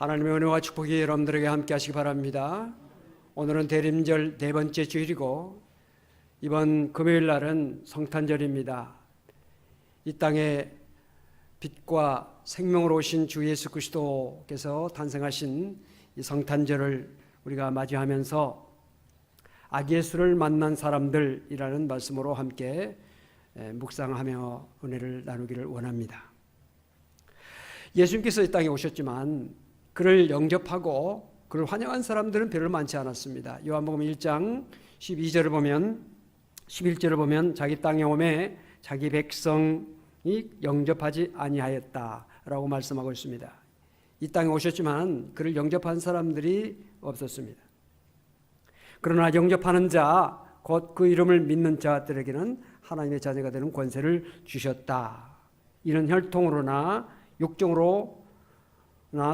하나님의 은혜와 축복이 여러분들에게 함께 하시기 바랍니다. 오늘은 대림절 네 번째 주일이고 이번 금요일 날은 성탄절입니다. 이 땅에 빛과 생명으로 오신 주 예수 그리스도께서 탄생하신 이 성탄절을 우리가 맞이하면서 아기 예수를 만난 사람들이라는 말씀으로 함께 묵상하며 은혜를 나누기를 원합니다. 예수님께서 이 땅에 오셨지만 그를 영접하고 그를 환영한 사람들은 별로 많지 않았습니다. 요한복음 1장 12절을 보면 11절을 보면 자기 땅에 오매 자기 백성이 영접하지 아니하였다라고 말씀하고 있습니다. 이 땅에 오셨지만 그를 영접한 사람들이 없었습니다. 그러나 영접하는 자, 곧 그 이름을 믿는 자들에게는 하나님의 자녀가 되는 권세를 주셨다. 이는 혈통으로나 육정으로나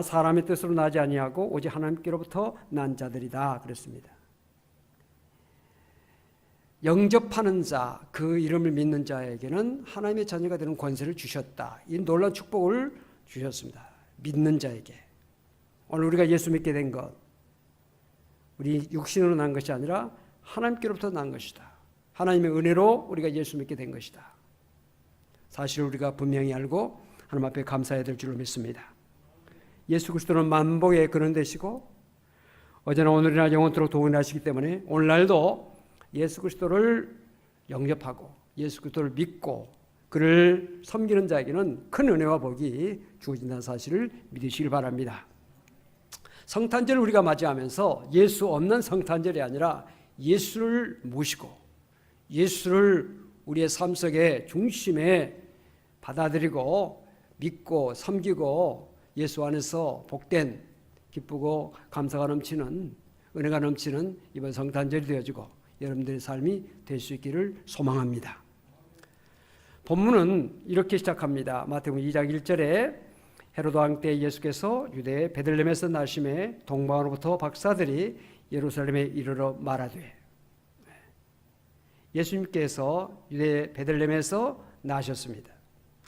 사람의 뜻으로 나지 아니하고 오직 하나님께로부터 난 자들이다 그랬습니다. 영접하는 자, 그 이름을 믿는 자에게는 하나님의 자녀가 되는 권세를 주셨다. 이 놀라운 축복을 주셨습니다. 믿는 자에게. 오늘 우리가 예수 믿게 된 것, 우리 육신으로 난 것이 아니라 하나님께로부터 난 것이다. 하나님의 은혜로 우리가 예수 믿게 된 것이다. 사실을 우리가 분명히 알고 하나님 앞에 감사해야 될 줄로 믿습니다. 예수 그리스도는 만복의 근원 되시고 어제나 오늘이나 영원토록 동일하시기 때문에 오늘날도 예수 그리스도를 영접하고 예수 그리스도를 믿고 그를 섬기는 자에게는 큰 은혜와 복이 주어진다는 사실을 믿으시길 바랍니다. 성탄절을 우리가 맞이하면서 예수 없는 성탄절이 아니라 예수를 모시고 예수를 우리의 삶 속의 중심에 받아들이고 믿고 섬기고 예수 안에서 복된 기쁘고 감사가 넘치는 은혜가 넘치는 이번 성탄절이 되어지고 여러분들의 삶이 될 수 있기를 소망합니다. 본문은 이렇게 시작합니다. 마태복음 2장 1절에 헤로드 왕 때 예수께서 유대 베들레헴에서 나심에 동방으로부터 박사들이 예루살렘에 이르러 말하되, 예수님께서 유대 베들레헴에서 나셨습니다.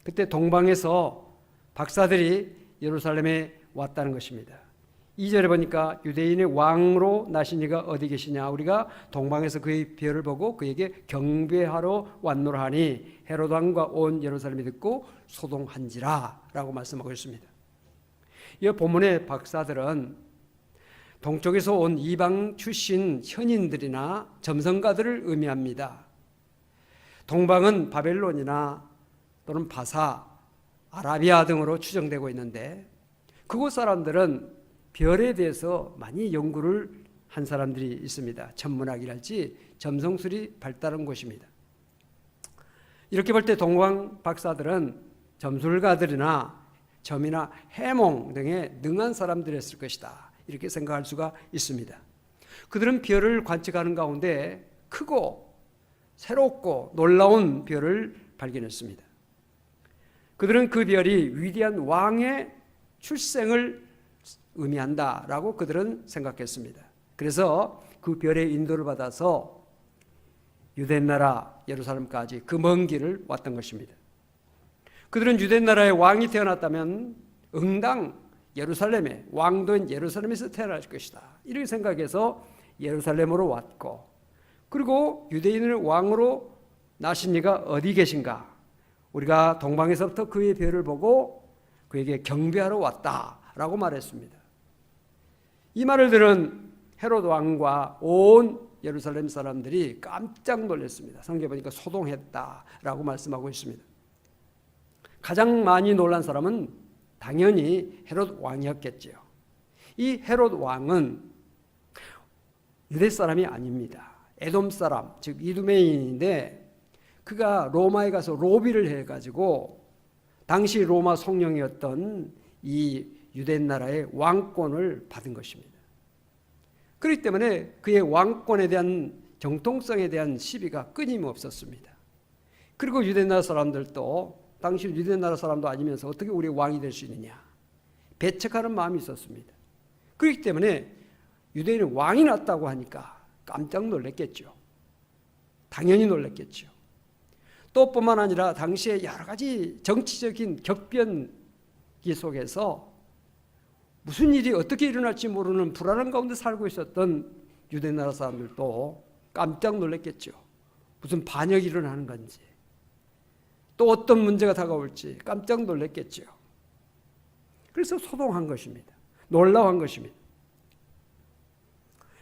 그때 동방에서 박사들이 예루살렘에 왔다는 것입니다. 2절에 보니까 유대인의 왕으로 나신 이가 어디 계시냐, 우리가 동방에서 그의 별을 보고 그에게 경배하러 왔노라 하니 헤로드 왕과 온 예루살렘이 듣고 소동한지라 라고 말씀하고 있습니다. 이 본문의 박사들은 동쪽에서 온 이방 출신 현인들이나 점성가들을 의미합니다. 동방은 바벨론이나 또는 바사, 아라비아 등으로 추정되고 있는데 그곳 사람들은 별에 대해서 많이 연구를 한 사람들이 있습니다. 천문학이랄지 점성술이 발달한 곳입니다. 이렇게 볼 때 동방 박사들은 점술가들이나 점이나 해몽 등에 능한 사람들이었을 것이다. 이렇게 생각할 수가 있습니다. 그들은 별을 관측하는 가운데 크고 새롭고 놀라운 별을 발견했습니다. 그들은 그 별이 위대한 왕의 출생을 의미한다라고 그들은 생각했습니다. 그래서 그 별의 인도를 받아서 유대 나라 예루살렘까지 그 먼 길을 왔던 것입니다. 그들은 유대 나라의 왕이 태어났다면 응당 예루살렘에, 왕도인 예루살렘에서 태어날 것이다 이렇게 생각해서 예루살렘으로 왔고, 그리고 유대인을 왕으로 나신 이가 어디 계신가, 우리가 동방에서부터 그의 별을 보고 그에게 경배하러 왔다라고 말했습니다. 이 말을 들은 헤로드 왕과 온 예루살렘 사람들이 깜짝 놀랐습니다. 성경에 보니까 소동했다라고 말씀하고 있습니다. 가장 많이 놀란 사람은 당연히 헤로드 왕이었겠죠. 이 헤로드 왕은 유대 사람이 아닙니다. 에돔 사람, 즉 이두메인인데 그가 로마에 가서 로비를 해가지고 당시 로마 성령이었던 이 유대 나라의 왕권을 받은 것입니다. 그렇기 때문에 그의 왕권에 대한 정통성에 대한 시비가 끊임없었습니다. 그리고 유대 나라 사람들도 당시 유대 나라 사람도 아니면서 어떻게 우리 왕이 될 수 있느냐 배척하는 마음이 있었습니다. 그렇기 때문에 유대인은 왕이 났다고 하니까 깜짝 놀랐겠죠. 당연히 놀랐겠죠. 또 뿐만 아니라 당시에 여러 가지 정치적인 격변기 속에서 무슨 일이 어떻게 일어날지 모르는 불안한 가운데 살고 있었던 유대 나라 사람들도 깜짝 놀랐겠죠. 무슨 반역이 일어나는 건지, 또 어떤 문제가 다가올지 깜짝 놀랐겠죠. 그래서 소동한 것입니다. 놀라워한 것입니다.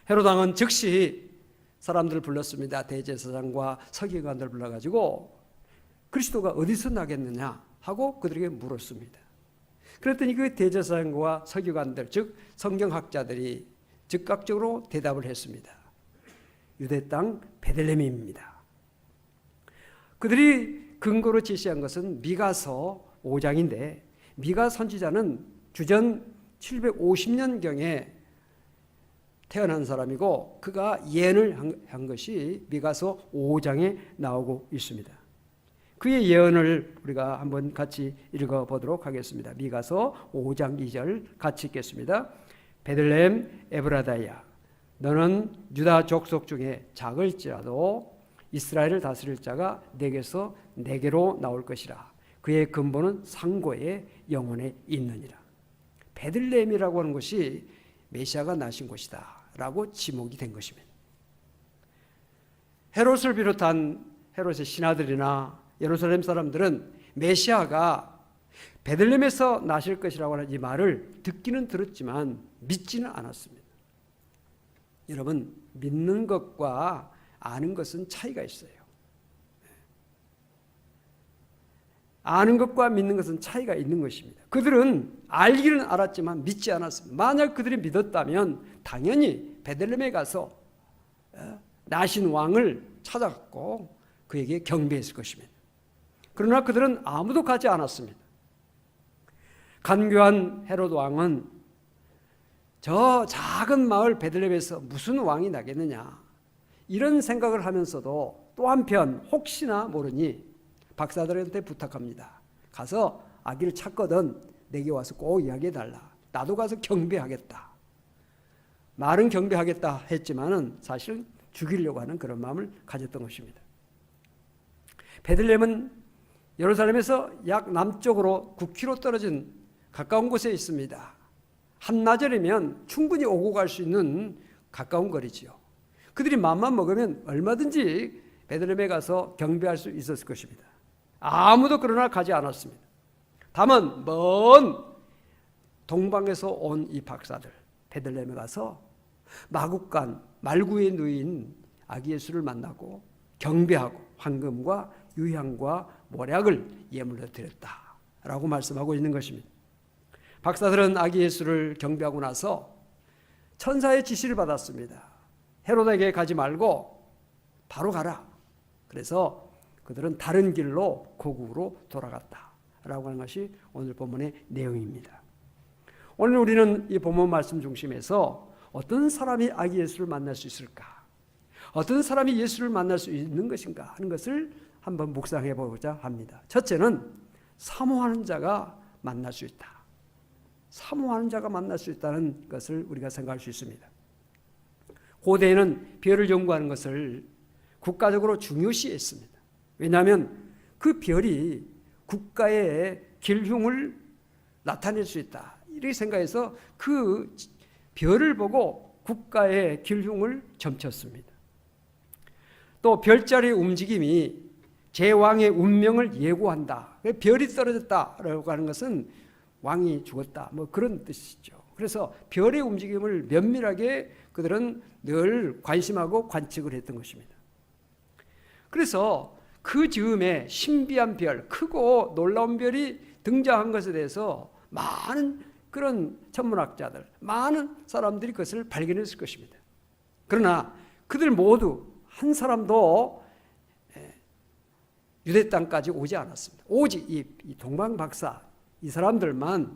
헤롯 왕은 즉시 사람들을 불렀습니다. 대제사장과 서기관들을 불러가지고 그리스도가 어디서 나겠느냐 하고 그들에게 물었습니다. 그랬더니 그 대제사장과 서기관들, 즉 성경학자들이 즉각적으로 대답을 했습니다. 유대 땅 베들레헴입니다. 그들이 근거로 제시한 것은 미가서 5장인데, 미가 선지자는 주전 750년경에 태어난 사람이고 그가 예언을 한 것이 미가서 5장에 나오고 있습니다. 그의 예언을 우리가 한번 같이 읽어보도록 하겠습니다. 미가서 5장 2절 같이 읽겠습니다. 베들레헴 에브라다야, 너는 유다 족속 중에 작을지라도 이스라엘을 다스릴 자가 내게서 내게로 나올 것이라. 그의 근본은 상고의 영혼에 있느니라. 베들레헴이라고 하는 것이 메시아가 나신 곳이다 라고 지목이 된 것입니다. 헤롯을 비롯한 헤롯의 신하들이나 예루살렘 사람들은 메시아가 베들레헴에서 나실 것이라고 하는 이 말을 듣기는 들었지만 믿지는 않았습니다. 여러분, 믿는 것과 아는 것은 차이가 있어요. 아는 것과 믿는 것은 차이가 있는 것입니다. 그들은 알기는 알았지만 믿지 않았습니다. 만약 그들이 믿었다면 당연히 베들레헴에 가서 나신 왕을 찾았고 그에게 경배했을 것입니다. 그러나 그들은 아무도 가지 않았습니다. 간교한 헤롯 왕은 저 작은 마을 베들레헴에서 무슨 왕이 나겠느냐 이런 생각을 하면서도 또 한편 혹시나 모르니 박사들한테 부탁합니다. 가서 아기를 찾거든 내게 와서 꼭 이야기해달라. 나도 가서 경배하겠다. 말은 경배하겠다 했지만은 사실은 죽이려고 하는 그런 마음을 가졌던 것입니다. 베들레헴은 예루살렘에서 약 남쪽으로 9km 떨어진 가까운 곳에 있습니다. 한나절이면 충분히 오고 갈 수 있는 가까운 거리지요. 그들이 마음만 먹으면 얼마든지 베들레헴에 가서 경배할 수 있었을 것입니다. 아무도 그러나 가지 않았습니다. 다만 먼 동방에서 온 이 박사들 베들레헴에 가서 마국간 말구에 누인 아기 예수를 만나고 경배하고 황금과 유향과 모략을 예물로 드렸다라고 말씀하고 있는 것입니다. 박사들은 아기 예수를 경배하고 나서 천사의 지시를 받았습니다. 헤롯에게 가지 말고 바로 가라. 그래서 그들은 다른 길로 고국으로 돌아갔다라고 하는 것이 오늘 본문의 내용입니다. 오늘 우리는 이 본문 말씀 중심에서 어떤 사람이 아기 예수를 만날 수 있을까? 어떤 사람이 예수를 만날 수 있는 것인가 하는 것을 한번 묵상해 보고자 합니다. 첫째는 사모하는 자가 만날 수 있다. 사모하는 자가 만날 수 있다는 것을 우리가 생각할 수 있습니다. 고대에는 별을 연구하는 것을 국가적으로 중요시했습니다. 왜냐하면 그 별이 국가의 길흉을 나타낼 수 있다. 이렇게 생각해서 그 별을 보고 국가의 길흉을 점쳤습니다. 또 별자리의 움직임이 제왕의 운명을 예고한다. 별이 떨어졌다라고 하는 것은 왕이 죽었다. 뭐 그런 뜻이죠. 그래서 별의 움직임을 면밀하게 그들은 늘 관심하고 관측을 했던 것입니다. 그래서 그 즈음에 신비한 별, 크고 놀라운 별이 등장한 것에 대해서 많은 그런 천문학자들, 많은 사람들이 그것을 발견했을 것입니다. 그러나 그들 모두 한 사람도 유대 땅까지 오지 않았습니다. 오직 이 동방박사 이 사람들만,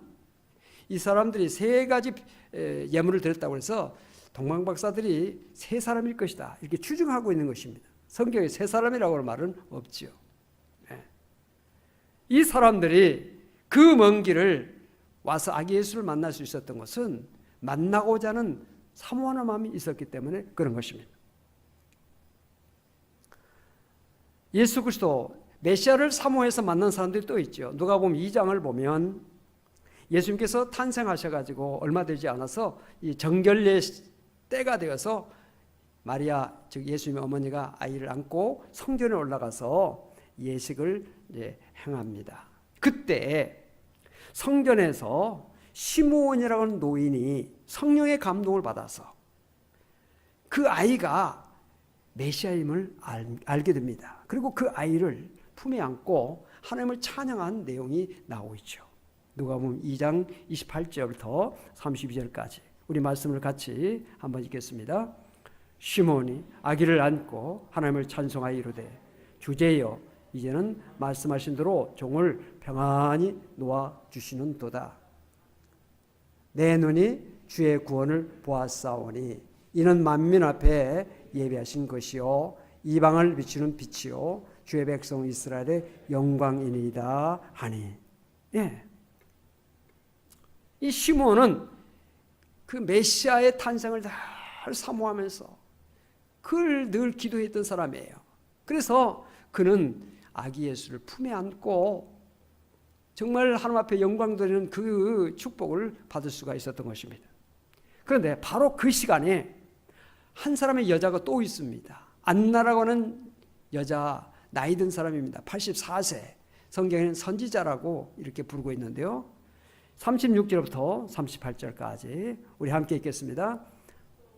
이 사람들이 세 가지 예물을 드렸다고 해서 동방박사들이 세 사람일 것이다 이렇게 추정하고 있는 것입니다. 성경에 세 사람이라고 하는 말은 없지요. 이 사람들이 그 먼 길을 와서 아기 예수를 만날 수 있었던 것은 만나고자 하는 사모하는 마음이 있었기 때문에 그런 것입니다. 예수 그리스도 메시아를 사모해서 만난 사람들이 또 있죠. 누가복음 2장을 보면 예수님께서 탄생하셔가지고 얼마 되지 않아서 이 정결례 때가 되어서 마리아, 즉 예수님의 어머니가 아이를 안고 성전에 올라가서 예식을 행합니다. 그때 성전에서 시므온이라고 하는 노인이 성령의 감동을 받아서 그 아이가 메시아임을 알게 됩니다. 그리고 그 아이를 품에 안고 하나님을 찬양한 내용이 나오고 있죠. 누가복음 2장 28절부터 32절까지 우리 말씀을 같이 한번 읽겠습니다. 시몬이 아기를 안고 하나님을 찬송하여 이르되 주제여 이제는 말씀하신 대로 종을 평안히 놓아주시는도다. 내 눈이 주의 구원을 보았사오니 이는 만민 앞에 예비하신 것이요 이방을 비추는 빛이요 주의 백성 이스라엘의 영광이니이다 하니. 예. 이 시몬은 그 메시아의 탄생을 늘 사모하면서 그를 늘 기도했던 사람이에요. 그래서 그는 아기 예수를 품에 안고 정말 하나님 앞에 영광 드리는 그 축복을 받을 수가 있었던 것입니다. 그런데 바로 그 시간에 한 사람의 여자가 또 있습니다. 안나라고 하는 여자, 나이 든 사람입니다. 84세. 성경에는 선지자라고 이렇게 부르고 있는데요. 36절부터 38절까지 우리 함께 읽겠습니다.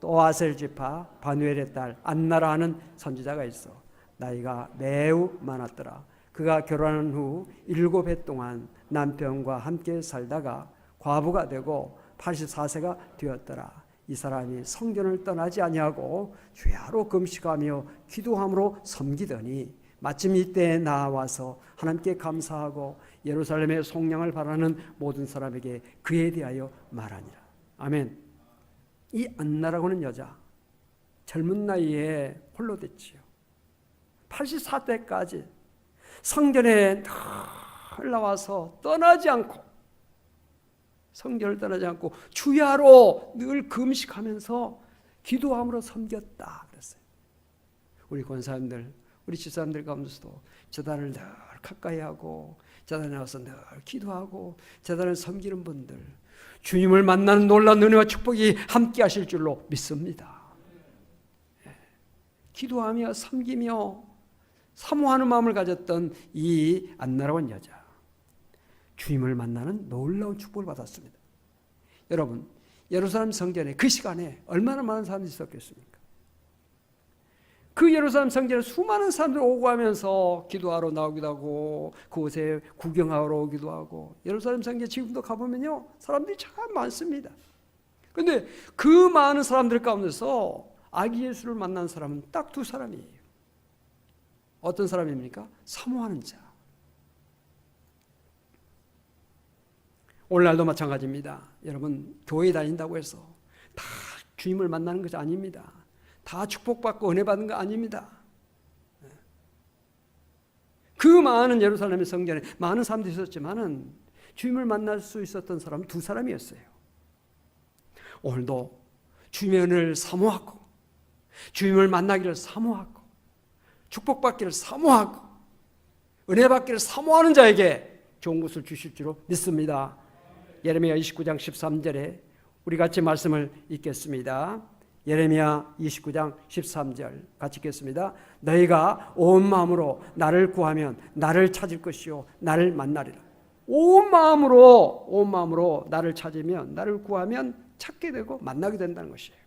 또 아셀 지파 바누엘의 딸 안나라 하는 선지자가 있어 나이가 매우 많았더라. 그가 결혼한 후 7해 동안 남편과 함께 살다가 과부가 되고 84세가 되었더라. 이 사람이 성전을 떠나지 아니하고 주야로 금식하며 기도함으로 섬기더니 마침 이때에 나와서 하나님께 감사하고 예루살렘의 속량을 바라는 모든 사람에게 그에 대하여 말하니라. 아멘. 이 안나라고 하는 여자 젊은 나이에 홀로 됐지요. 84세까지 성전에 늘 나와서 떠나지 않고 성전을 떠나지 않고 주야로 늘 금식하면서 기도함으로 섬겼다 그랬어요. 우리 권사님들, 우리 집사람들 가운데서도 제단을 늘 가까이 하고 제단에 와서 늘 기도하고 제단을 섬기는 분들 주님을 만나는 놀라운 은혜와 축복이 함께 하실 줄로 믿습니다. 기도하며 섬기며 사모하는 마음을 가졌던 이 안나라고 하는 여자 주님을 만나는 놀라운 축복을 받았습니다. 여러분 예루살렘 성전에 그 시간에 얼마나 많은 사람들이 있었겠습니까? 그 예루살렘 성전에 수많은 사람들이 오고 가면서 기도하러 나오기도 하고 그곳에 구경하러 오기도 하고 예루살렘 성전 지금도 가보면요 사람들이 참 많습니다. 그런데 그 많은 사람들 가운데서 아기 예수를 만난 사람은 딱 두 사람이에요. 어떤 사람입니까? 사모하는 자. 오늘날도 마찬가지입니다. 여러분 교회 다닌다고 해서 다 주님을 만나는 것이 아닙니다. 다 축복받고 은혜 받는 거 아닙니다. 그 많은 예루살렘의 성전에 많은 사람들이 있었지만은 주님을 만날 수 있었던 사람은 두 사람이었어요. 오늘도 주님의 은혜를 사모하고 주님을 만나기를 사모하고 축복받기를 사모하고 은혜 받기를 사모하는 자에게 좋은 것을 주실 줄로 믿습니다. 예레미야 29장 13절에 우리 같이 말씀을 읽겠습니다. 예레미야 29장 13절 같이 읽겠습니다. 너희가 온 마음으로 나를 구하면 나를 찾을 것이요 나를 만나리라. 온 마음으로 나를 찾으면 나를 구하면 찾게 되고 만나게 된다는 것이에요.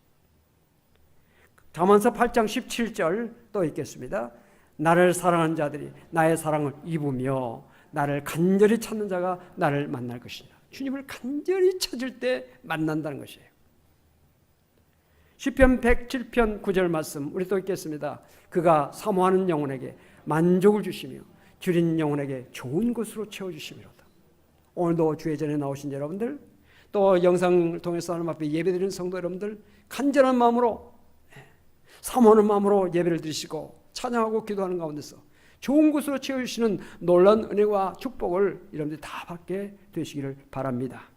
잠언서 8장 17절 또 읽겠습니다. 나를 사랑하는 자들이 나의 사랑을 입으며 나를 간절히 찾는 자가 나를 만날 것이냐. 주님을 간절히 찾을 때 만난다는 것이에요. 시편 107편 9절 말씀 우리 또 읽겠습니다. 그가 사모하는 영혼에게 만족을 주시며 줄인 영혼에게 좋은 것으로 채워주시미로다. 오늘도 주의 전에 나오신 여러분들 또 영상을 통해서 하나님 앞에 예배드리는 성도 여러분들 간절한 마음으로 사모하는 마음으로 예배를 드리시고 찬양하고 기도하는 가운데서 좋은 것으로 채워주시는 놀라운 은혜와 축복을 여러분들이 다 받게 되시기를 바랍니다.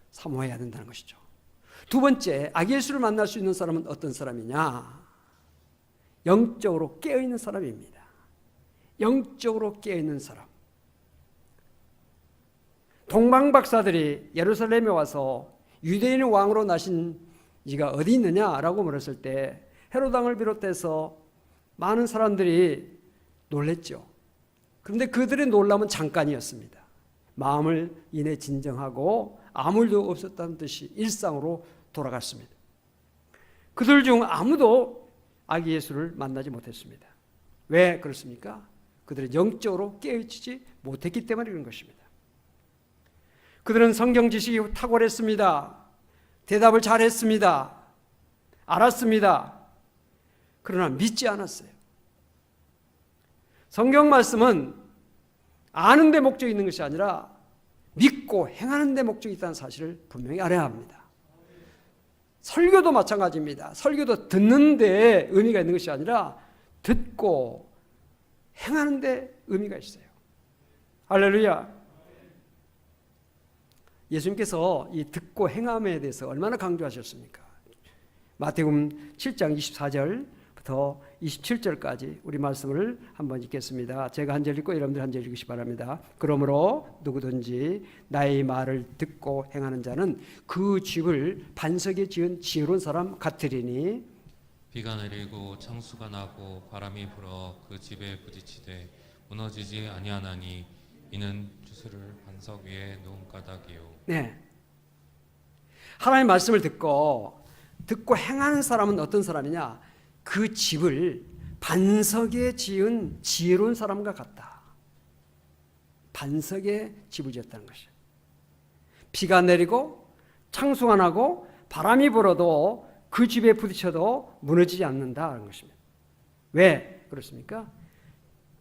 사모해야 된다는 것이죠. 두 번째, 아기 예수를 만날 수 있는 사람은 어떤 사람이냐? 영적으로 깨어있는 사람입니다. 영적으로 깨어있는 사람. 동방 박사들이 예루살렘에 와서 유대인의 왕으로 나신 이가 어디 있느냐라고 물었을 때 헤롯 왕을 비롯해서 많은 사람들이 놀랬죠. 그런데 그들의 놀람은 잠깐이었습니다. 마음을 이내 진정하고 아무 일도 없었다는 듯이 일상으로 돌아갔습니다. 그들 중 아무도 아기 예수를 만나지 못했습니다. 왜 그렇습니까? 그들은 영적으로 깨어있지 못했기 때문에 그런 것입니다. 그들은 성경 지식이 탁월했습니다. 대답을 잘했습니다. 알았습니다. 그러나 믿지 않았어요. 성경 말씀은 아는 데 목적이 있는 것이 아니라 믿고 행하는 데 목적이 있다는 사실을 분명히 알아야 합니다. 설교도 마찬가지입니다. 설교도 듣는 데 의미가 있는 것이 아니라 듣고 행하는 데 의미가 있어요. 할렐루야. 예수님께서 이 듣고 행함에 대해서 얼마나 강조하셨습니까? 마태복음 7장 24절부터 27절까지 우리 말씀을 한번 읽겠습니다. 제가 한 절 읽고 여러분들 한 절 읽으시 바랍니다. 그러므로 누구든지 나의 말을 듣고 행하는 자는 그 집을 반석에 지은 지혜로운 사람 같으리니 비가 내리고 창수가 나고 바람이 불어 그 집에 부딪히되 무너지지 아니하나니 이는 주스를 반석 위에 놓은 까닭이요. 네. 하나님의 말씀을 듣고 행하는 사람은 어떤 사람이냐? 그 집을 반석에 지은 지혜로운 사람과 같다. 반석에 집을 지었다는 것이에요. 비가 내리고 창수가 나고 바람이 불어도 그 집에 부딪혀도 무너지지 않는다는 것입니다. 왜 그렇습니까?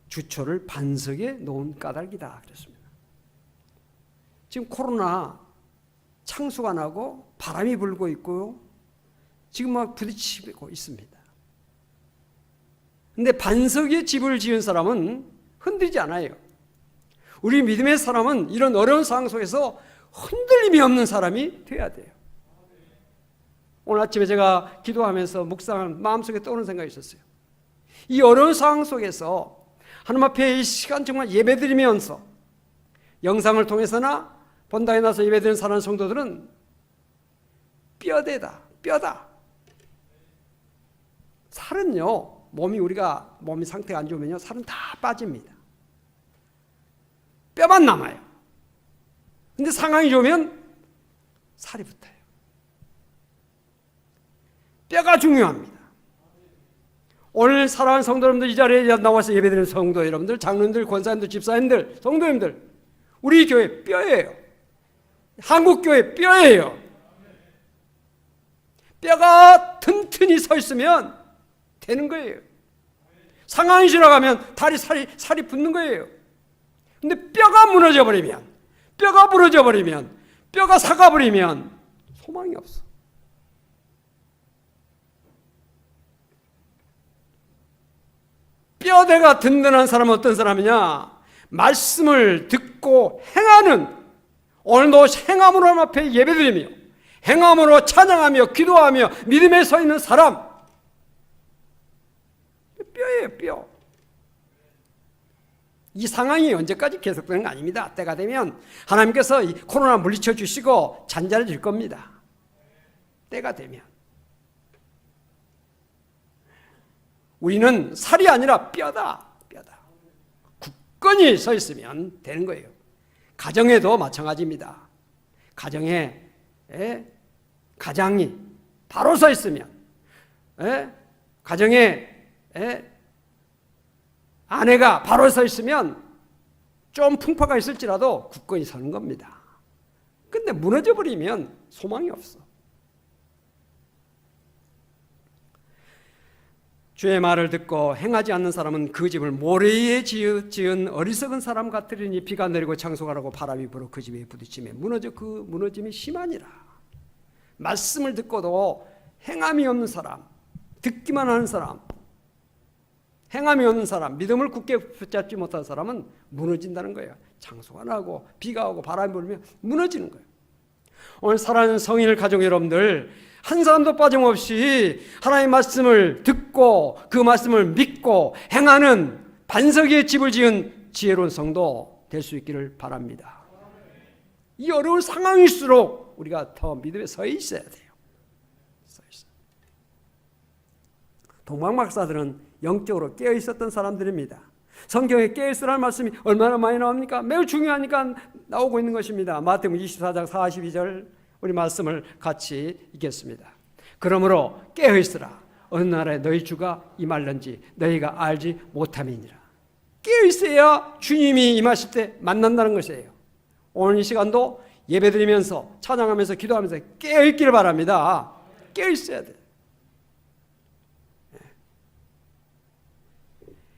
주초를 반석에 놓은 까닭이다 그랬습니다. 지금 코로나 창수가 나고 바람이 불고 있고요. 지금 막 부딪히고 있습니다. 그런데 반석에 집을 지은 사람은 흔들리지 않아요. 우리 믿음의 사람은 이런 어려운 상황 속에서 흔들림이 없는 사람이 돼야 돼요. 오늘 아침에 제가 기도하면서 묵상한 마음속에 떠오르는 생각이 있었어요. 이 어려운 상황 속에서 하나님 앞에 이 시간 정말 예배드리면서 영상을 통해서나 본당에 나서 예배드리는 사랑하는 성도들은 뼈다. 살은요, 몸이 상태가 안 좋으면요, 살은 다 빠집니다. 뼈만 남아요. 근데 상황이 좋으면 살이 붙어요. 뼈가 중요합니다. 오늘 사랑하는 성도 여러분들, 이 자리에 나와서 예배드리는 성도 여러분들, 장로님들, 권사님들, 집사님들, 성도님들, 우리 교회 뼈예요. 한국 교회 뼈예요. 뼈가 튼튼히 서 있으면 되는 거예요. 상황이 지나가면 살이 붙는 거예요. 근데 뼈가 무너져 버리면, 뼈가 부러져 버리면, 뼈가 삭아 버리면 소망이 없어. 뼈대가 든든한 사람은 어떤 사람이냐? 말씀을 듣고 행하는, 오늘도 행함으로 하나님 앞에 예배드리며 행함으로 찬양하며 기도하며 믿음에 서 있는 사람, 뼈예요. 뼈. 이 상황이 언제까지 계속되는 거 아닙니다. 때가 되면 하나님께서 이 코로나 물리쳐 주시고 잔잔해질 겁니다. 때가 되면. 우리는 살이 아니라 뼈다. 굳건히 서 있으면 되는 거예요. 가정에도 마찬가지입니다. 가정에 가장이 바로 서 있으면, 가정에 아내가 바로 서 있으면 좀 풍파가 있을지라도 굳건히 서는 겁니다. 근데 무너져 버리면 소망이 없어. 주의 말을 듣고 행하지 않는 사람은 그 집을 모래에 지은 어리석은 사람 같으리니 비가 내리고 창수가 나고 바람이 불어 그 집에 부딪히며 그 무너짐이 심하니라. 말씀을 듣고도 행함이 없는 사람, 듣기만 하는 사람, 행함이 없는 사람, 믿음을 굳게 붙잡지 못한 사람은 무너진다는 거예요. 창수가 나고 비가 오고 바람이 불면 무너지는 거예요. 오늘 사랑하는 성인을 가정 여러분들, 한 사람도 빠짐없이 하나님의 말씀을 듣고 그 말씀을 믿고 행하는 반석 위에 집을 지은 지혜로운 성도 될 수 있기를 바랍니다. 이 어려운 상황일수록 우리가 더 믿음에 서 있어야 돼요. 서 있어요. 동방 박사들은 영적으로 깨어 있었던 사람들입니다. 성경에 깨어 있으라는 말씀이 얼마나 많이 나옵니까? 매우 중요하니까 나오고 있는 것입니다. 마태복음 24장 42절 우리 말씀을 같이 읽겠습니다. 그러므로 깨어 있으라. 어느 날에 너희 주가 임할는지 너희가 알지 못함이니라. 깨어 있어야 주님이 임하실 때 만난다는 것이에요. 오늘 이 시간도 예배드리면서 찬양하면서 기도하면서 깨어 있기를 바랍니다. 깨어 있어야 돼요.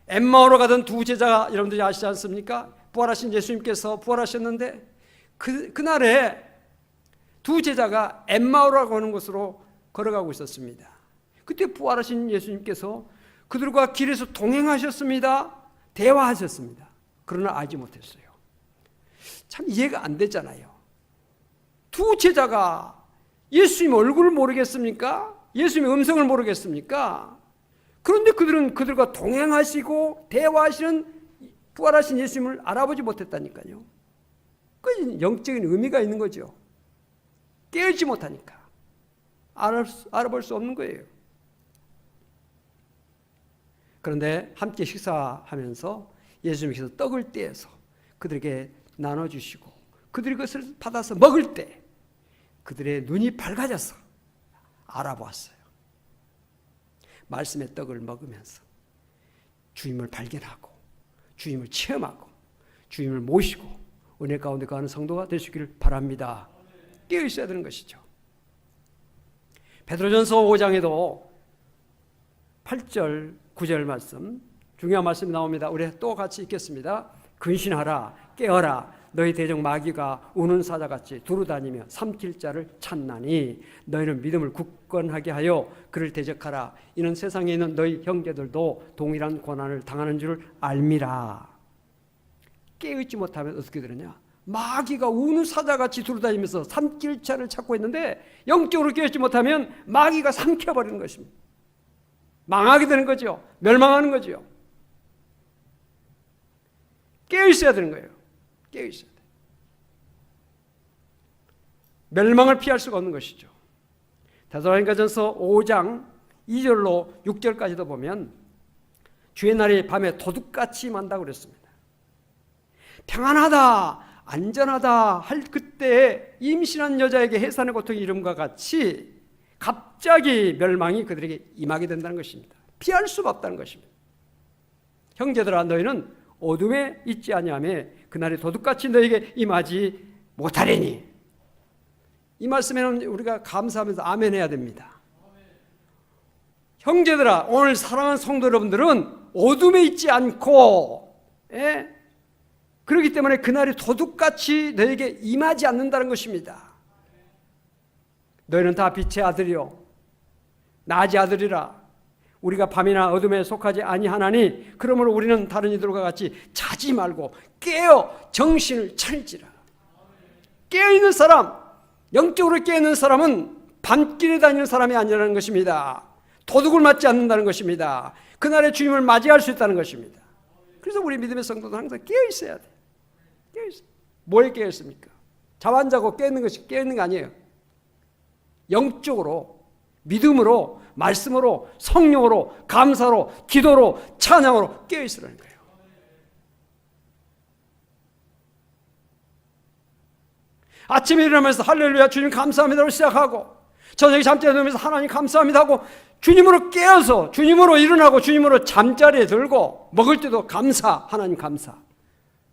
엠마오로 가던 두 제자가 여러분들이 아시지 않습니까? 부활하신 예수님께서 부활하셨는데 그날에 두 제자가 엠마오라고 하는 곳으로 걸어가고 있었습니다. 그때 부활하신 예수님께서 그들과 길에서 동행하셨습니다. 대화하셨습니다. 그러나 알지 못했어요. 참 이해가 안 되잖아요. 두 제자가 예수님 얼굴을 모르겠습니까? 예수님의 음성을 모르겠습니까? 그런데 그들은 그들과 동행하시고 대화하시는 부활하신 예수님을 알아보지 못했다니까요. 그 영적인 의미가 있는 거죠. 깨어있지 못하니까 알아볼 수 없는 거예요. 그런데 함께 식사하면서 예수님께서 떡을 떼어서 그들에게 나눠주시고 그들이 그것을 받아서 먹을 때 그들의 눈이 밝아져서 알아보았어요. 말씀의 떡을 먹으면서 주님을 발견하고 주님을 체험하고 주님을 모시고 은혜 가운데 가는 성도가 되시기를 바랍니다. 깨어 있어야 되는 것이죠. 베드로전서 5장에도 8절 9절 말씀 중요한 말씀이 나옵니다. 우리 또 같이 읽겠습니다. 근신하라 깨어라 너희 대적 마귀가 우는 사자같이 두루다니며 삼킬 자를 찾나니 너희는 믿음을 굳건하게 하여 그를 대적하라. 이는 세상에 있는 너희 형제들도 동일한 고난을 당하는 줄 알미라. 깨어있지 못하면 어떻게 되느냐? 마귀가 우는 사자같이 두루다니면서 삼킬 자를 찾고 있는데 영적으로 깨어있지 못하면 마귀가 삼켜버리는 것입니다. 망하게 되는 거죠. 멸망하는 거죠. 깨어있어야 되는 거예요. 깨어있어야 돼. 멸망을 피할 수가 없는 것이죠. 데살로니가전서 5장 2절로 6절까지도 보면 주의 날이 밤에 도둑같이 임한다고 그랬습니다. 평안하다 안전하다 할 그때에 임신한 여자에게 해산의 고통이 이름과 같이 갑자기 멸망이 그들에게 임하게 된다는 것입니다. 피할 수가 없다는 것입니다. 형제들아 너희는 어둠에 있지 아니하며 그날이 도둑같이 너에게 임하지 못하리니. 이 말씀에는 우리가 감사하면서 아멘 해야 됩니다. 형제들아 오늘 사랑하는 성도 여러분들은 어둠에 있지 않고 그렇기 때문에 그날이 도둑같이 너에게 임하지 않는다는 것입니다. 너희는 다 빛의 아들이요 낮의 아들이라. 우리가 밤이나 어둠에 속하지 아니하나니 그러므로 우리는 다른 이들과 같이 자지 말고 깨어 정신을 차리지라. 깨어있는 사람, 영적으로 깨어있는 사람은 밤길에 다니는 사람이 아니라는 것입니다. 도둑을 맞지 않는다는 것입니다. 그날의 주님을 맞이할 수 있다는 것입니다. 그래서 우리 믿음의 성도는 항상 깨어있어야 돼. 깨어있어요. 뭐에 깨어있습니까? 잠 안 자고 깨어있는 것이 깨어있는 거 아니에요. 영적으로 믿음으로 말씀으로 성령으로 감사로 기도로 찬양으로 깨어있으라는 거예요. 아침에 일어나면서 할렐루야 주님 감사합니다로 시작하고 저녁에 잠자리에 누우면서 하나님 감사합니다 하고 주님으로 깨어서 주님으로 일어나고 주님으로 잠자리에 들고 먹을 때도 감사 하나님 감사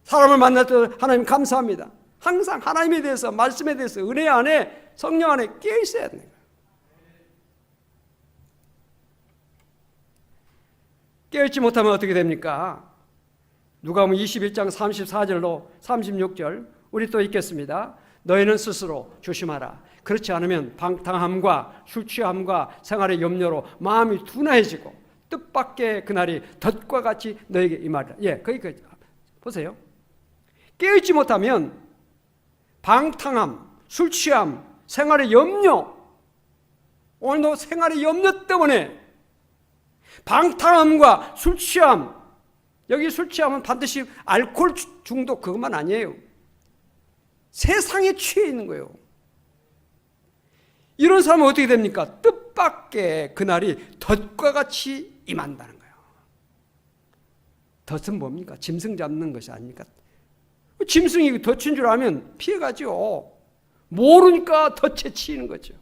사람을 만날 때도 하나님 감사합니다. 항상 하나님에 대해서 말씀에 대해서 은혜 안에 성령 안에 깨어있어야 되는 거예요. 깨어있지 못하면 어떻게 됩니까? 누가복음 21장 34절로 36절 우리 또 읽겠습니다. 너희는 스스로 조심하라. 그렇지 않으면 방탕함과 술 취함과 생활의 염려로 마음이 둔해지고 뜻밖의 그날이 덫과 같이 너에게 임하리라. 거기까지 보세요. 깨어있지 못하면 방탕함, 술 취함, 생활의 염려 오늘도 생활의 염려 때문에 방탕함과 술 취함 여기 술 취함은 반드시 알코올 중독 그것만 아니에요. 세상에 취해 있는 거예요. 이런 사람은 어떻게 됩니까? 뜻밖의 그날이 덫과 같이 임한다는 거예요. 덫은 뭡니까? 짐승 잡는 것이 아닙니까? 짐승이 덫인 줄 알면 피해가죠. 모르니까 덫에 치이는 거죠.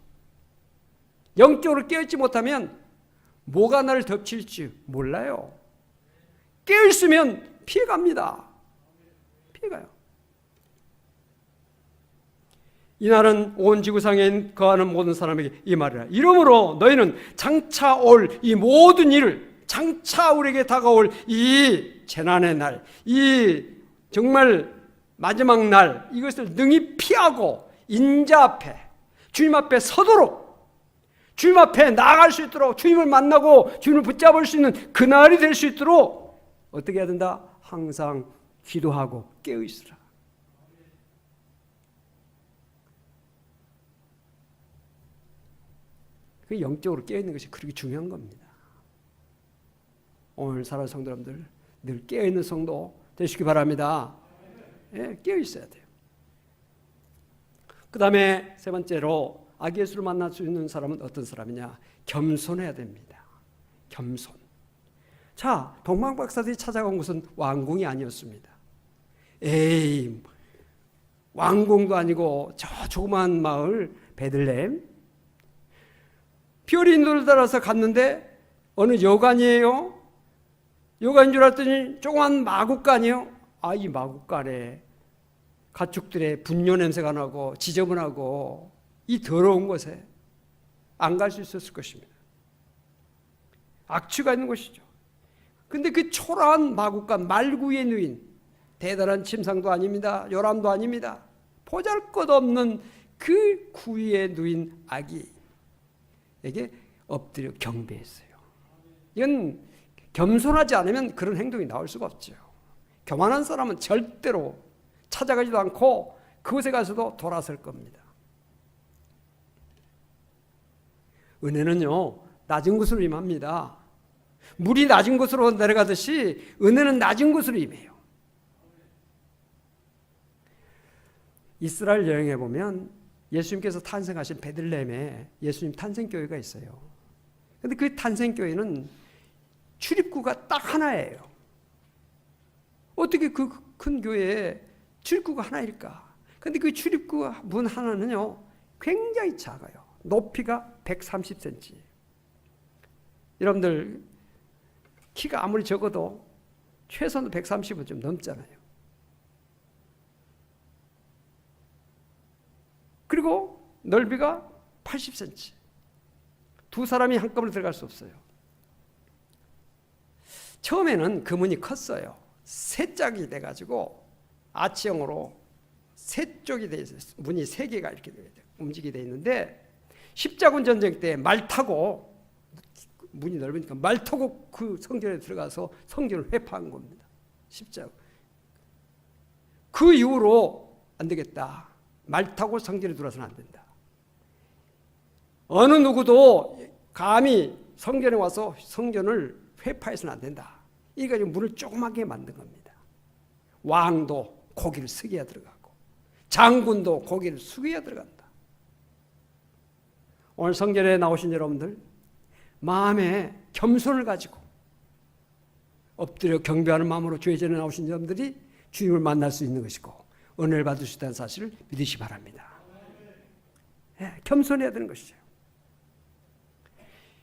영적으로 깨어있지 못하면 뭐가 나를 덮칠지 몰라요. 깨어있으면 피해갑니다. 피해가요. 이날은 온 지구상에 거하는 모든 사람에게 이 말이라. 이러므로 너희는 장차 올 이 모든 일을, 장차 우리에게 다가올 이 재난의 날, 이 정말 마지막 날, 이것을 능히 피하고 인자 앞에, 주님 앞에 서도록, 주님 앞에 나아갈 수 있도록, 주님을 만나고 주님을 붙잡을 수 있는 그날이 될 수 있도록 어떻게 해야 된다? 항상 기도하고 깨어있으라. 그 영적으로 깨어있는 것이 그렇게 중요한 겁니다. 오늘 살아온 성도 여러분들 늘 깨어있는 성도 되시기 바랍니다. 예, 깨어있어야 돼요. 그 다음에 세 번째로 아기 예수를 만날 수 있는 사람은 어떤 사람이냐? 겸손해야 됩니다. 겸손. 자, 동방박사들이 찾아간 곳은 왕궁이 아니었습니다. 에이, 왕궁도 아니고 저 조그마한 마을 베들레헴, 별이 인도를 따라서 갔는데 어느 여관이에요. 여관인 줄 알았더니 조그만 마구간이요. 아, 이 마구간에 가축들의 분뇨 냄새가 나고 지저분하고 이 더러운 곳에 안 갈 수 있었을 것입니다. 악취가 있는 곳이죠. 근데 그 초라한 마구간 말구에 누인, 대단한 침상도 아닙니다. 요람도 아닙니다. 보잘것없는 그 구위에 누인 아기에게 엎드려 경배했어요. 이건 겸손하지 않으면 그런 행동이 나올 수가 없죠. 교만한 사람은 절대로 찾아가지도 않고 그곳에 가서도 돌아설 겁니다. 은혜는요, 낮은 곳으로 임합니다. 물이 낮은 곳으로 내려가듯이 은혜는 낮은 곳으로 임해요. 이스라엘 여행에 보면 예수님께서 탄생하신 베들레헴에 예수님 탄생교회가 있어요. 그런데 그 탄생교회는 출입구가 딱 하나예요. 어떻게 그 큰 교회에 출입구가 하나일까? 그런데 그 출입구 문 하나는요, 굉장히 작아요. 높이가 130cm. 여러분들 키가 아무리 적어도 최소한 130은 좀 넘잖아요. 그리고 넓이가 80cm. 두 사람이 한꺼번에 들어갈 수 없어요. 처음에는 그 문이 컸어요. 세 짝이 돼가지고 아치형으로 세 쪽이 돼 있어요. 문이 세 개가 이렇게 움직이게 돼 있는데 십자군 전쟁 때 말 타고, 문이 넓으니까 말 타고 그 성전에 들어가서 성전을 회파한 겁니다. 십자군. 그 이후로 안 되겠다. 말 타고 성전에 들어와서는 안 된다. 어느 누구도 감히 성전에 와서 성전을 회파해서는 안 된다. 이거 문을 조그맣게 만든 겁니다. 왕도 고기를 숙여야 들어가고 장군도 고기를 숙여야 들어간다. 오늘 성전에 나오신 여러분들 마음에 겸손을 가지고 엎드려 경배하는 마음으로 주의 전에 나오신 여러분들이 주님을 만날 수 있는 것이고 은혜를 받을 수 있다는 사실을 믿으시기 바랍니다. 네, 겸손해야 되는 것이죠.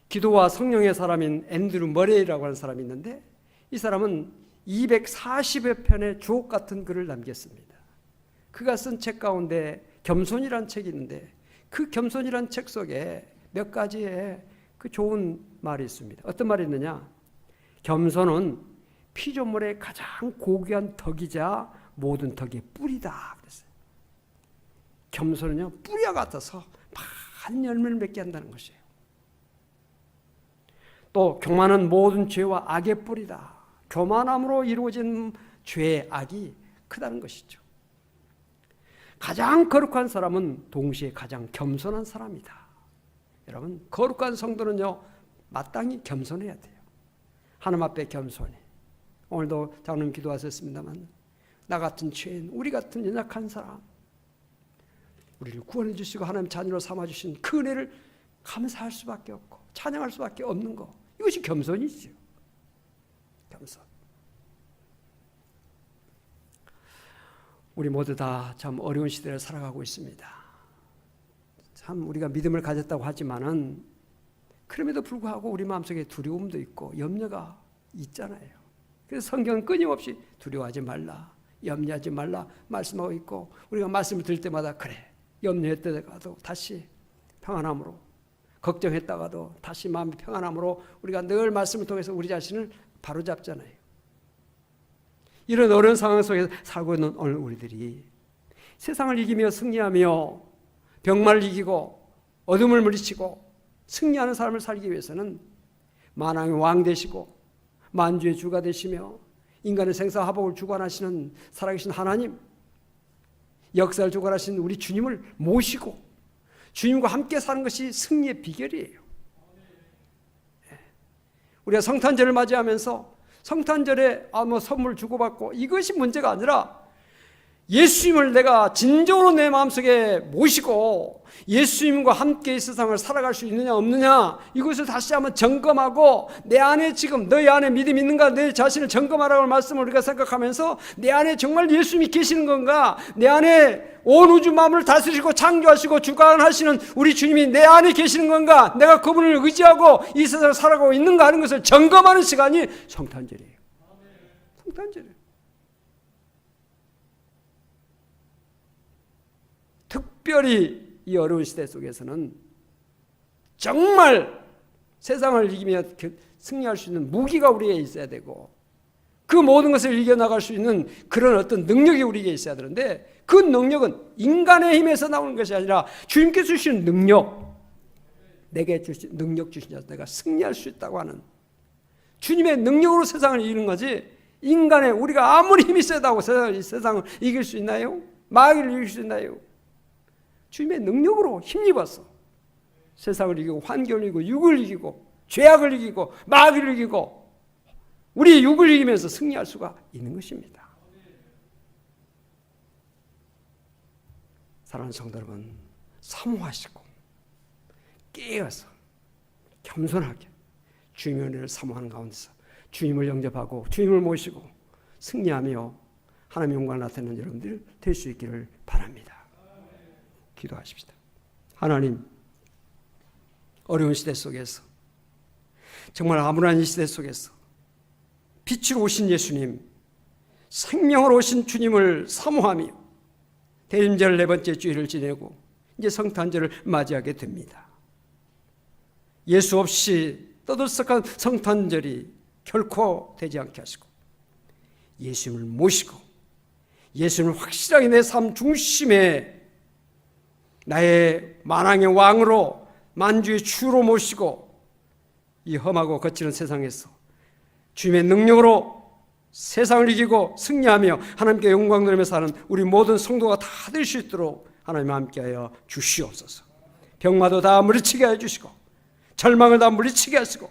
기도와 성령의 사람인 앤드루 머레이라고 하는 사람이 있는데 이 사람은 240여 편의 주옥 같은 글을 남겼습니다. 그가 쓴 책 가운데 겸손이라는 책이 있는데 그 겸손이라는 책 속에 몇 가지의 그 좋은 말이 있습니다. 어떤 말이 있느냐? 겸손은 피조물의 가장 고귀한 덕이자 모든 덕의 뿌리다 그랬어요. 겸손은요, 뿌리와 같아서 많은 열매를 맺게 한다는 것이에요. 또 교만은 모든 죄와 악의 뿌리다. 교만함으로 이루어진 죄의 악이 크다는 것이죠. 가장 거룩한 사람은 동시에 가장 겸손한 사람이다. 여러분, 거룩한 성도는요, 마땅히 겸손해야 돼요. 하나님 앞에 겸손해. 오늘도 장로님 기도하셨습니다만 나 같은 죄인, 우리 같은 연약한 사람, 우리를 구원해 주시고 하나님 자녀로 삼아 주신 그 은혜를 감사할 수밖에 없고 찬양할 수밖에 없는 거, 이것이 겸손이죠. 겸손. 우리 모두 다 참 어려운 시대를 살아가고 있습니다. 참 우리가 믿음을 가졌다고 하지만은 그럼에도 불구하고 우리 마음속에 두려움도 있고 염려가 있잖아요. 그래서 성경은 끊임없이 두려워하지 말라, 염려하지 말라 말씀하고 있고, 우리가 말씀을 들을 때마다 그래, 염려했다가도 다시 평안함으로, 걱정했다가도 다시 마음이 평안함으로 우리가 늘 말씀을 통해서 우리 자신을 바로잡잖아요. 이런 어려운 상황 속에서 살고 있는 오늘 우리들이 세상을 이기며 승리하며 병마를 이기고 어둠을 물리치고 승리하는 삶을 살기 위해서는 만왕의 왕 되시고 만주의 주가 되시며 인간의 생사화복을 주관하시는 살아계신 하나님, 역사를 주관하신 우리 주님을 모시고 주님과 함께 사는 것이 승리의 비결이에요. 우리가 성탄절을 맞이하면서 성탄절에 선물 주고받고 이것이 문제가 아니라 예수님을 내가 진정으로 내 마음속에 모시고 예수님과 함께 이 세상을 살아갈 수 있느냐 없느냐, 이것을 다시 한번 점검하고 내 안에 지금 너희 안에 믿음이 있는가, 내 자신을 점검하라고 말씀을 우리가 생각하면서 내 안에 정말 예수님이 계시는 건가, 내 안에 온 우주 만물을 다스리시고 창조하시고 주관하시는 우리 주님이 내 안에 계시는 건가, 내가 그분을 의지하고 이 세상을 살아가고 있는가 하는 것을 점검하는 시간이 성탄절이에요. 성탄절이에요. 특별히 이 어려운 시대 속에서는 정말 세상을 이기며 승리할 수 있는 무기가 우리에게 있어야 되고, 그 모든 것을 이겨나갈 수 있는 그런 어떤 능력이 우리에게 있어야 되는데, 그 능력은 인간의 힘에서 나오는 것이 아니라 주님께서 주시는 능력, 내게 주신 능력 주시냐, 내가 승리할 수 있다고 하는 주님의 능력으로 세상을 이기는 거지, 인간의 우리가 아무리 힘이 세다고 세상을 이길 수 있나요? 마귀를 이길 수 있나요? 주님의 능력으로 힘입어서 세상을 이기고 환경을 이기고 육을 이기고 죄악을 이기고 마귀를 이기고 우리의 육을 이기면서 승리할 수가 있는 것입니다. 사랑하는 성도 여러분, 사모하시고 깨어서 겸손하게 주님의 은혜를 사모하는 가운데서 주님을 영접하고 주님을 모시고 승리하며 하나님의 영광을 나타내는 여러분들 될 수 있기를 바랍니다. 기도하십시다. 하나님, 어려운 시대 속에서, 정말 암울한 이 시대 속에서 빛으로 오신 예수님, 생명으로 오신 주님을 사모하며 대림절 네 번째 주일을 지내고 이제 성탄절을 맞이하게 됩니다. 예수 없이 떠들썩한 성탄절이 결코 되지 않게 하시고 예수님을 모시고 예수님을 확실하게 내 삶 중심에 나의 만왕의 왕으로 만주의 주로 모시고 이 험하고 거칠은 세상에서 주님의 능력으로 세상을 이기고 승리하며 하나님께 영광 돌리며 사는 우리 모든 성도가 다 될 수 있도록 하나님 함께하여 주시옵소서. 병마도 다 물리치게 해주시고 절망을 다 물리치게 하시고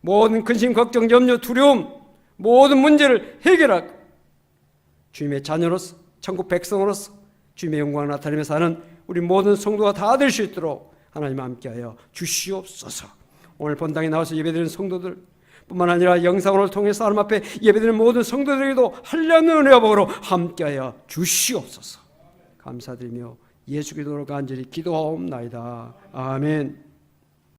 모든 근심, 걱정, 염려, 두려움 모든 문제를 해결하고 주님의 자녀로서 천국 백성으로서 주님의 영광을 나타내며 사는 우리 모든 성도가 다 될 수 있도록 하나님 함께하여 주시옵소서. 오늘 본당에 나와서 예배드리는 성도들 뿐만 아니라 영상을 통해서 하나님 앞에 예배드리는 모든 성도들에게도 한량의 은혜와 복으로 함께하여 주시옵소서. 감사드리며 예수 그리스도로 간절히 기도하옵나이다. 아멘.